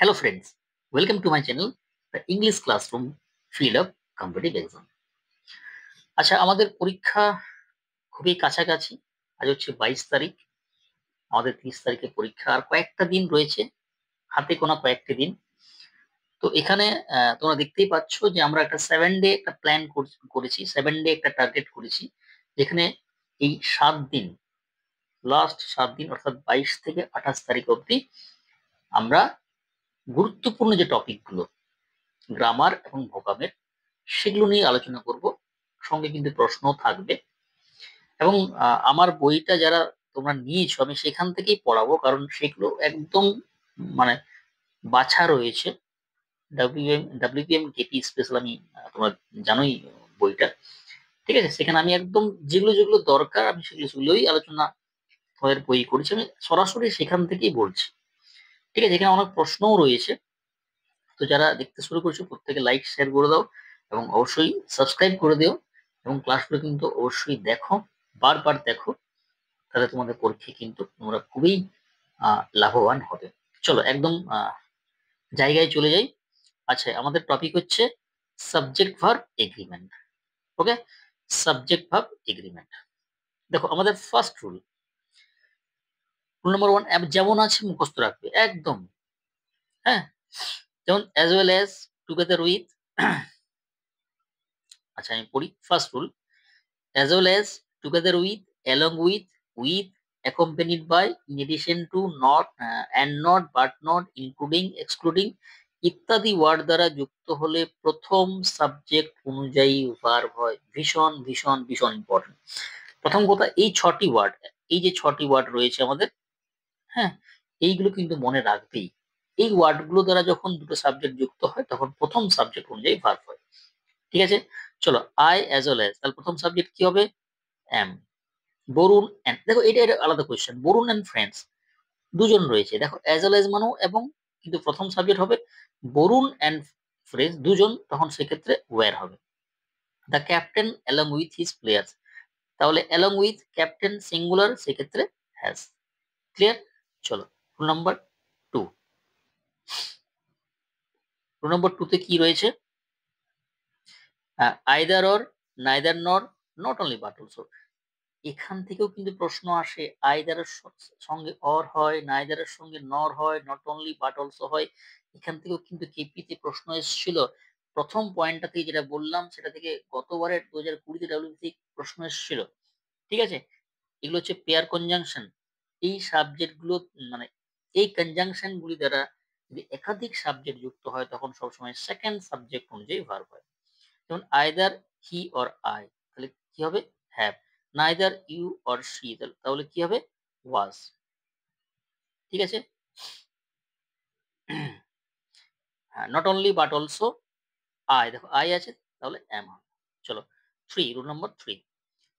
Hello friends, welcome to my channel, the English Classroom Field of Competitive Exam. আচ্ছা, আমাদের পরীক্ষা খুবই কাছাকাছি। আজ হচ্ছে 22 তারিখ, আমাদের 30 তারিখে পরীক্ষা। আর কয়েকটা দিন রয়েছে, হাতে গোনা কয়েকটি দিন। তো এখানে তোমরা দেখতেই পাচ্ছ যে আমরা একটা 7 ডে একটা প্ল্যান করেছি, 7 ডে একটা টার্গেট করেছি, যেখানে এই 7 দিন, লাস্ট 7 দিন অর্থাৎ 22 থেকে 28 তারিখ অবধি আমরা গুরুত্বপূর্ণ যে টপিকগুলো, গ্রামার এবং ভোকাবের, সেগুলো নিয়ে আলোচনা করব। সঙ্গে কিন্তু প্রশ্নও থাকবে। এবং আমার বইটা যারা তোমরা নিয়েছো, আমি সেখান থেকেই পড়াবো, কারণ সেগুলো একদম মানে বাছা রয়েছে। WPM কেপি স্পেশাল, আমি তোমরা জানোই বইটা, ঠিক আছে? সেখানে আমি একদম যেগুলো যেগুলো দরকার আমি সেগুলোই আলোচনা তোমাদের বই করেছি, আমি সরাসরি সেখান থেকেই বলছি, ঠিক আছে? এখানে অনেক প্রশ্নও রয়েছে। তো যারা দেখতে শুরু করছো প্রত্যেকে লাইক শেয়ার করে দাও এবং অবশ্যই সাবস্ক্রাইব করে দিও, এবং ক্লাসগুলো কিন্তু অবশ্যই দেখো, বারবার দেখো, তাহলে তোমাদের পরীক্ষায় কিন্তু তোমরা খুবই লাভবান হবে। চলো একদম জায়গায় চলে যাই। আচ্ছা, আমাদের টপিক হচ্ছে সাবজেক্ট ভার্ব এগ্রিমেন্ট। ওকে, সাবজেক্ট ভার্ব এগ্রিমেন্ট। দেখো, আমাদের ফার্স্ট রুল নাম্বার 1 যেমন আছে মুখস্থ রাখবে একদম। হ্যাঁ, যেমন as well as, together with. আচ্ছা, আমি পড়ি first rule. as well as, together with, along with, accompanied by, in addition to, not, and not, but not, including, excluding ইত্যাদি ওয়ার্ড দ্বারা যুক্ত হলে প্রথম সাবজেক্ট অনুযায়ী ভার্ব হয়। ভীষণ ভীষণ ভীষণ ইম্পর্টেন্ট। প্রথম কথা, এই 6টি ওয়ার্ড, এই যে 6টি ওয়ার্ড রয়েছে আমাদের, হ্যাঁ, এইগুলো কিন্তু মনে রাখবেই। এই ওয়ার্ডগুলো দ্বারা যখন দুটো সাবজেক্ট যুক্ত হয় তখন প্রথম সাবজেক্ট অনুযায়ী ভার্ব হয়, ঠিক আছে? চলো, আই অ্যাজ ওয়েল অ্যাজ, তাহলে প্রথম সাবজেক্ট কি হবে? অ্যাম। বরুণ এন্ড, দেখো এটা আলাদা কোয়েশ্চেন। বরুণ এন্ড ফ্রেন্ডস, দুজন রয়েছে। দেখো অ্যাজ ওয়েল এজ মানো এবং, কিন্তু প্রথম সাবজেক্ট হবে বরুণ এন্ড ফ্রেন্ডস দুজন, তখন সেক্ষেত্রে ওয়্যার হবে। The captain along with his players, তাহলে অ্যালং উইথ ক্যাপ্টেন সিঙ্গুলার, সেক্ষেত্রে হ্যাজ। ক্লিয়ার? চলো রুল নাম্বার 2। রুল নাম্বার 2 তে কি রয়েছে? আইদার অর, নাইদার নর, নট অনলি বাট অলসো। এখান থেকেও কিন্তু প্রশ্ন আসে। আইদারের সঙ্গে অর হয়, নাইদারের সঙ্গে নর হয়, নট অনলি বাট অলসো হয়। এখান থেকেও কিন্তু কেপিতে প্রশ্ন এসেছিল। প্রথম পয়েন্টটা থেকে যেটা বললাম, সেটা থেকে গতবারের 2020-তে ডাব্লিউবিসি প্রশ্ন এসেছিল, ঠিক আছে? এগুলো হচ্ছে পেয়ার কনজাংশন। এই সাবজেক্ট গুলো, মানে এই কনজাংশন গুলি দ্বারা যদি একাধিক সাবজেক্ট যুক্ত হয় তখন সবসময় সেকেন্ড সাবজেক্ট অনুযায়ী ভার্ব হয়। যেমন আইদার হি অর আই, তাহলে কি হবে? Have. Neither you or she, তাহলে কি হবে? ওয়াজ। ঠিক আছে? Not only but also I, দেখো আই আছে, তাহলে অ্যাম হবে। চলো 3, রুল নাম্বার 3,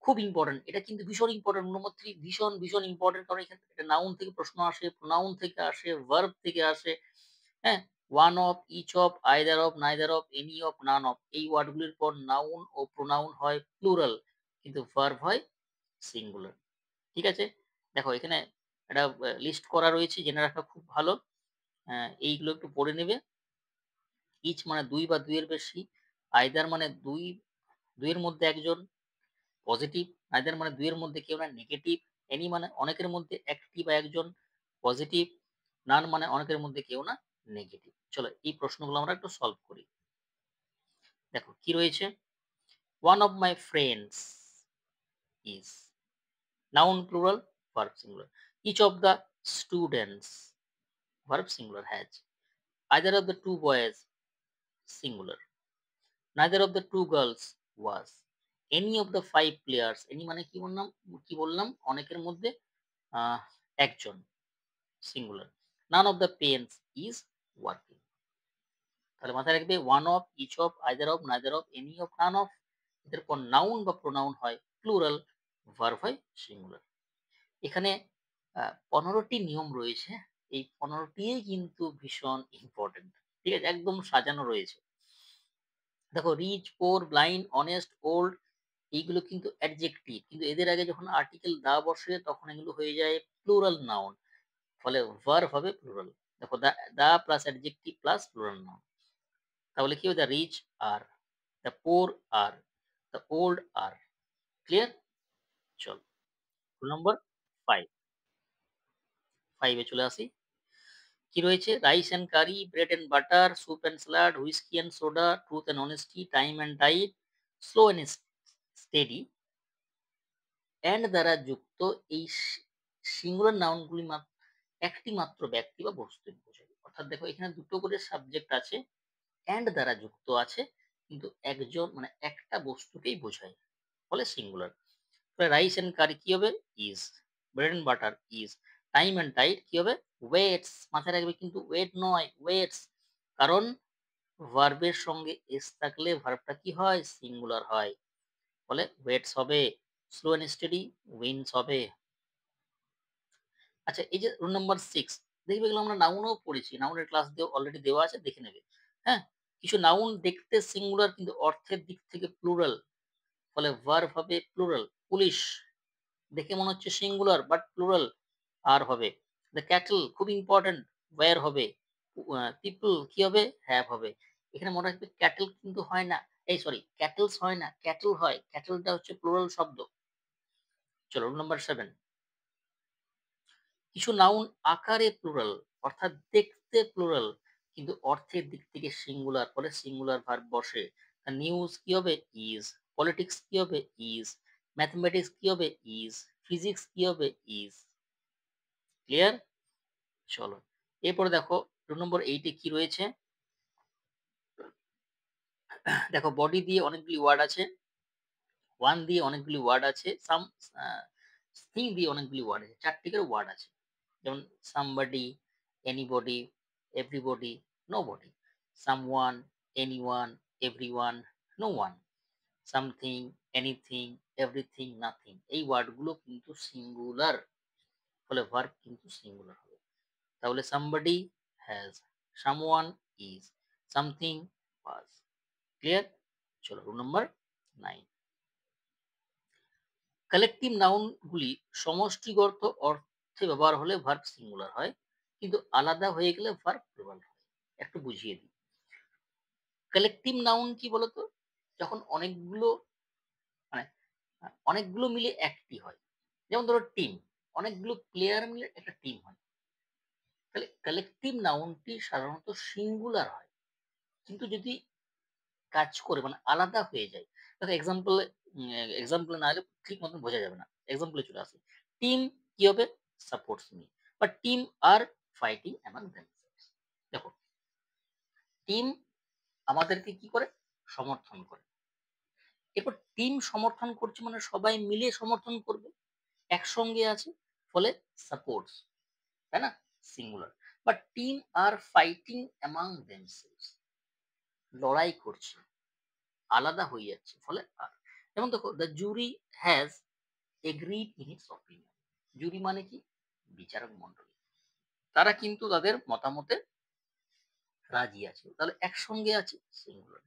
খুব ইম্পর্টেন্ট। এটা কিন্তু ভীষণ ইম্পর্টেন্ট। রুল নাম্বার 3 ভীষণ ভীষণ ইম্পর্টেন্ট, কারণ এখান থেকে নাউন থেকে প্রশ্ন আসে, প্রোনাউন থেকে আসে, ভার্ব থেকে আসে। হ্যাঁ, one of, each of, either of, neither of, any of, none of, এই ওয়ার্ডগুলির পর নাউন ও প্রোনাউন হয় প্লুরাল, কিন্তু ভার্ব হয় সিঙ্গুলার। ঠিক আছে? দেখো এখানে একটা লিস্ট করা রয়েছে, জেনে রাখা খুব ভালো। এইগুলো একটু পড়ে নেবে। ইচ মানে 2 বা 2 এর বেশি, আইদার মানে 2, 2 এর মধ্যে একজন, পজিটিভ। আইদার মানে 2 এর মধ্যে কেউ না, নেগেটিভ। এনি মানে অনেকের মধ্যে একটি বা একজন, পজিটিভ। নান মানে অনেকের মধ্যে কেউ না, নেগেটিভ। চলো এই প্রশ্নগুলো আমরা একটু সলভ করি। দেখো কি রয়েছে? One of my friends is, noun plural, verb singular. Each of the students, verb singular, has. Either of the two boys, singular. Neither of the two girls was. Any of the 5 players, any মানে কি বললাম অনেকের মধ্যে একজন, singular. None of the pens is working. তাহলে মাথায় রাখবে one of, each of, either of, neither of, any of, none of, এদের পর নাউন বা প্রোনাউন হয় প্লুরাল, ভার্ব হয় সিঙ্গুলার। এখানে 15টি নিয়ম রয়েছে। এই 15টিই কিন্তু ভীষণ ইম্পর্টেন্ট, ঠিক আছে? একদম সাজানো রয়েছে। দেখো রিচ, পোর, ব্লাইন্ড, অনেস্ট, ওল্ড, এইগুলো কিন্তু অ্যাডজেক্টিভ, কিন্তু এদের আগে যখন আর্টিকেল দা বসে তখন এগুলো হয়ে যায় প্লুরাল নাউন, ফলে ভার্ব হবে প্লুরাল। দেখো the plus adjective plus plural noun, তাহলে কি হবে? The rich are, the poor are, the old are. Clear? চল রুল নম্বর 5, 5 এ চলে আসি। কি রয়েছে? Rice and curry, bread and butter, soup and salad, whisky and soda, truth and honesty, time and tide, slow and steady and দ্বারা যুক্ত এই singular নাউনগুলি একটি মাত্র ব্যক্তি বা বস্তু বোঝায়। অর্থাৎ দেখো এখানে দুটো করে সাবজেক্ট আছে, অ্যান্ড দ্বারা যুক্ত আছে, কিন্তু একজন মানে একটা বস্তুকেই বোঝায়, ফলে সিঙ্গুলার। রাইস অ্যান্ড কারি কি হবে? Is. Bread and butter is. Time and tide কি হবে? ওয়েটস। মাথায় রাখবে কিন্তু ওয়েট নয়, ওয়েটস। কারণ ভার্বের সঙ্গে এস থাকলে ভার্বটা কি হয়? সিঙ্গুলার হয়, ফলে ওয়েটস হবে। স্লো অ্যান্ড স্টেডি উইন্স হবে। আচ্ছা, এই যে রুল নাম্বার 6, দেখবে এগুলো আমরা নাউনও পড়েছি, নাউনের ক্লাস অলরেডি দেওয়া আছে, দেখে নেবে। হ্যাঁ, কিছু নাউন দেখতে সিঙ্গুলার কিন্তু অর্থের দিক থেকে প্লুরাল, ফলে ভার্ব হবে প্লুরাল। পুলিশ দেখে মনে হচ্ছে সিঙ্গুলার বাট প্লুরাল, আর হবে। দ্য ক্যাটল খুব ইম্পর্টেন্ট, ওয়্যার হবে। পিপল কি হবে? হ্যাভ হবে। এখানে মনে রাখবে ক্যাটল কিন্তু হয় না, এই সরি ক্যাটলস হয় না, ক্যাটল হয়। ক্যাটলটা হচ্ছে প্লুরাল শব্দ। চলো রুল নাম্বার 7, কিছু নাউন আকারে প্লুরাল, অর্থাৎ দেখতে প্লুরাল, কিন্তু অর্থের দিক থেকে সিঙ্গুলার, ফলে সিঙ্গুলার ভার্ব বসে। নিউজ কি হবে? ইজ। পলিটিক্স কি হবে? ইজ। ম্যাথমেটিক্স কি হবে? ইজ। ফিজিক্স কি হবে? ইজ। ক্লিয়ার? চলো এরপরে দেখো রুল নম্বর 8 কি রয়েছে। দেখো বডি দিয়ে অনেকগুলি ওয়ার্ড আছে, ওয়ান দিয়ে অনেকগুলি ওয়ার্ড আছে, সাম থিং দিয়ে অনেকগুলি ওয়ার্ড আছে, 4টি করে ওয়ার্ড আছে। যেমন somebody, anybody, everybody, nobody, someone, anyone, everyone, no one, something, anything, everything, nothing. এই ওয়ার্ডগুলো কিন্তু সিঙ্গুলার, ফলে ভার্ব কিন্তু সিঙ্গুলার হবে। তাহলে somebody has, someone is, something was. Clear? চলো রুল নাম্বার 9, কালেকটিভ নাউনগুলি সমষ্টিগত অর্থে ব্যবহার হলে ভার্ব সিঙ্গুলার হয়, কিন্তু আলাদা হয়ে গেলে ভার্ব প্লুরাল হয়। একটু বুঝিয়ে দিই। কালেকটিভ নাউন কি বলতো? যখন অনেকগুলো মানে অনেকগুলো মিলে একটি হয়, যেমন ধরো টিম, অনেকগুলো প্লেয়ার মিলে একটা টিম হয়। তাহলে কালেকটিভ নাউনটি সাধারণত সিঙ্গুলার হয়, কিন্তু যদি কাজ করে মানে আলাদা হয়ে যায়। দেখো এক্সাম্পল না হলে ঠিক মতন বোঝা যাবে না। এক্সাম্পলে চলে আসি। টিম কি হবে? সাপোর্টস মি, বা team are fighting among themselves. দেখো টিম আমাদেরকে কি করে? সমর্থন করে। এরপর টিম সমর্থন করছে মানে সবাই মিলে সমর্থন করবে, একসঙ্গে আছে, ফলে সাপোর্টস, তাই না? Singular. But team are fighting among themselves, লড়াই করছে, আলাদা হয়ে যাচ্ছে, ফলে আর। যেমন দেখো the jury has agreed in its opinion. Jury মানে কি? বিচারক মন্ডলী, তারা কিন্তু তাদের মতামতে রাজি আছে, তাহলে একসঙ্গে আছে, singular.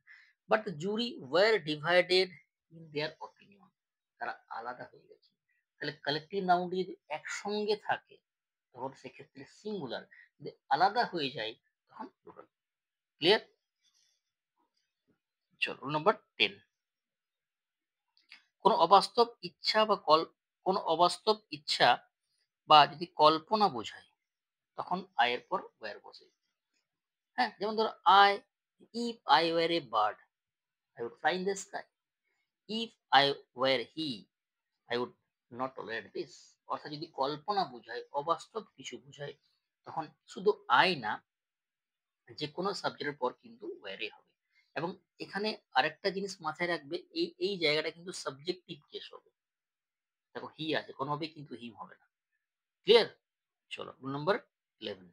But the jury war divided in their opinion, তারা আলাদা হয়ে গেছে। তাহলে কালেকটিভ নাউনটি যদি একসঙ্গে থাকে তখন সেক্ষেত্রে সিঙ্গুলার, যদি আলাদা হয়ে যায় তখন প্লুরাল। ক্লিয়ার? চলো রুল নাম্বার 10, কোনো অবাস্তব ইচ্ছা বা কোনো অবাস্তব ইচ্ছা বা যদি কল্পনা বোঝায় তখন আয়ের পর ওয়্যার বসে। হ্যাঁ, যেমন ধরো if I were a bird I would fly in the sky, if I were he I would not tolerate this. অর্থাৎ যদি কল্পনা বোঝায়, অবাস্তব কিছু বোঝায়, তখন শুধু আই না, যে কোনো সাবজেক্টের পর কিন্তু ওয়্যারে হবে। এবং এখানে আরেকটা জিনিস মাথায় রাখবে, এই জায়গাটা কিন্তু সাবজেক্টিভ কেস হবে। দেখো হি আছে, কোনোভাবেই কিন্তু হিম হবে না। ক্লিয়ার? চলো রুল নাম্বার 11,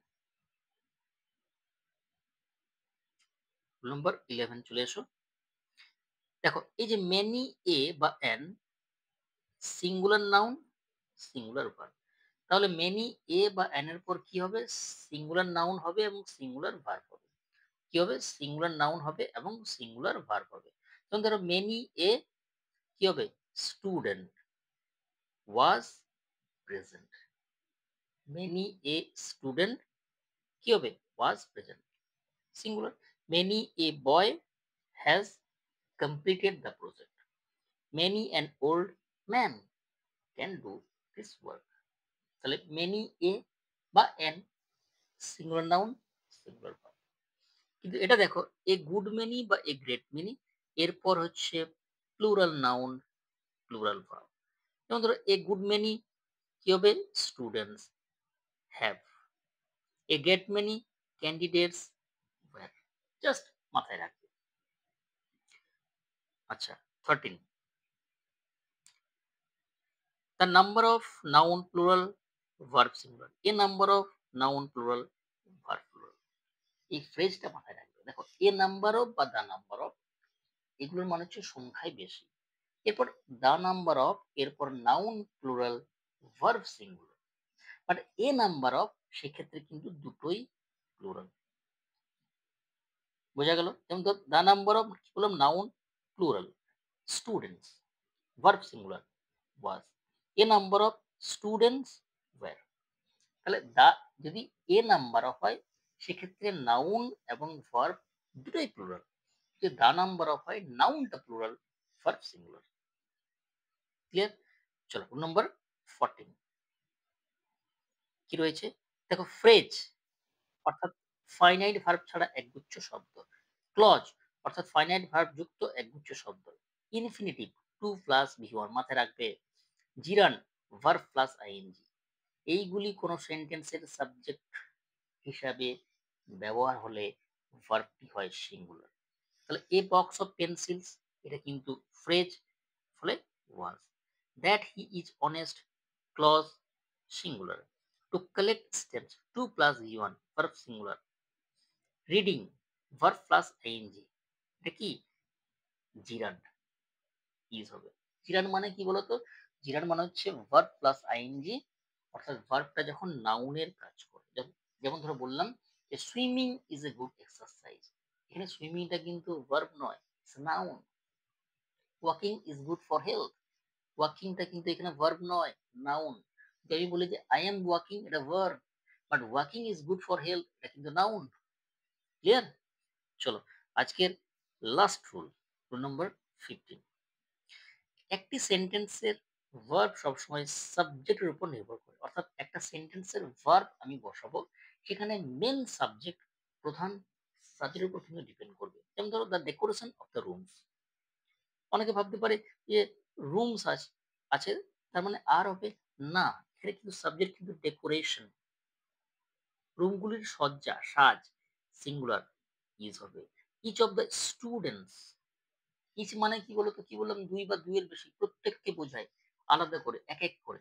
রুল নাম্বার 11 চলে এসো। দেখো এই যে মেনি, এ বা N, singular noun, singular verb. তাহলে মেনি, এ বা এন এর পর কি হবে? সিঙ্গুলার নাউন হবে এবং সিঙ্গুলার ভার্ব হবে। কি হবে? সিঙ্গুলার নাউন হবে এবং সিঙ্গুলার ভার্ব হবে। যেমন ধরো মেনি এ কি হবে? Student was present. Many a student কি হবে? Was present singular. Many a boy has completed the project. Many an old man can do this work. তাহলে many a বা an singular noun singular verb. কিন্তু এটা দেখো a good many বা এ great many এরপর হচ্ছে প্লুরাল নাউন প্লুরাল ভার্ব। যেমন ধরো এ গুড মেনি কি হবে? Students have. A great many candidates were. Just মাথায় রাখবে। আচ্ছা 13 the number of noun plural verb singular, a number of noun plural verb plural। এই ফ্রেজটা মাথায় রাখবে। দেখো এ নাম্বার অফ বা দা নাম্বার অফ এগুলোর মানে হচ্ছে সংখ্যায় বেশি। এরপর দা নাম্বার অফ এরপর noun plural verb singular. But A number of সেক্ষেত্রে কিন্তু দুটোই প্লুরাল। বোঝা গেল? যেমন ধর দা নাম্বার অফ কি বললাম? Noun plural, students verb singular was. A number of students were. তাহলে দা যদি এ নাম্বার অফ হয় সেক্ষেত্রে নাউন এবং ভার্ব দুটোই প্লুরাল। যদি দা নাম্বার অফ হয় নাউনটা প্লুরাল, ভার্ব সিঙ্গুলার। ক্লিয়ার? চলো নম্বর 14 কি রয়েছে? দেখো ফ্রেজ অর্থাৎ ফাইনাইট ভার্ব ছাড়া একগুচ্ছ শব্দ। ক্লজ অর্থাৎ ফাইনাইট ভার্ব যুক্ত একগুচ্ছ শব্দ। Infinitive to plus V one মাথায় রাখবে। জিরান ভার্ব প্লাস আইএনজি। এইগুলি কোনো সেন্টেন্সের সাবজেক্ট হিসাবে ব্যবহার হলে ভার্বটি হয় সিঙ্গুলার। তাহলে এ বক্স অফ পেন্সিলস এটা কিন্তু ফ্রেজ, ফলে was. That he is honest clause singular. To collect stems to plus V one verb singular. Reading verb plus ING এটা কি? জিরান্ড ইজ হবে। জিরান মানে কি বলতো? জিরান মানে হচ্ছে ভার্ব প্লাস আইএনজি অর্থাৎ ভার্বটা যখন নাউনের কাজ করে। যেমন ধরো বললাম যে swimming is a good exercise. এখানে সুইমিংটা কিন্তু ভার্ব নয়, it's noun. Walking is good for health. ওয়াকিংটা কিন্তু এখানে ভার্ব নয়, নাউন। যদি আমি বলি যে আই এম ওয়াকিং এটা verb, but walking is good for health এটা কিন্তু নাউন। ক্লিয়ার? চলো আজকের লাস্ট রুল, রুল নম্বর 15। একটি সেন্টেন্সের ভার্ব সবসময় সাবজেক্টের উপর নির্ভর করে। অর্থাৎ একটা সেন্টেন্সের ভার্ব আমি বসাবো সেখানে মেন সাবজেক্ট, প্রধান সাবজেক্টের উপর কিন্তু ডিপেন্ড করবে। যেমন ধরো the decoration of the rooms. অনেকে ভাবতে পারে যে রুমস আছে তার মানে আর হবে না, এখানে কিন্তু সাবজেক্ট কিন্তু ডেকোরেশন। রুমগুলির সজ্জা সাজ সিঙ্গুলার ইজ হবে। Each of the students. Each মানে কি বলতো? কি বললাম? দুই বা দুইয়ের বেশি, প্রত্যেককে বোঝায় আলাদা করে, এক এক করে।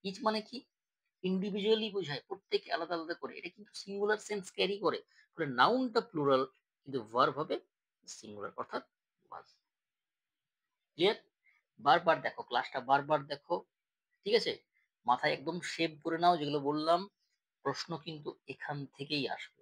ইচ মানে কি? ইন্ডিভিজুয়ালি বোঝায়, প্রত্যেকে আলাদা আলাদা করে। এটা কিন্তু সিঙ্গুলার সেন্স ক্যারি করে। ফলে নাউনটা প্লুরাল কিন্তু ভার্ব হবে সিঙ্গুলার অর্থাৎ ওয়াজ। ক্লিয়ার? বারবার দেখো ক্লাসটা, বারবার দেখো। ঠিক আছে? মাথায় একদম সেভ করে নাও যেগুলো বললাম। প্রশ্ন কিন্তু এখান থেকেই আসবে।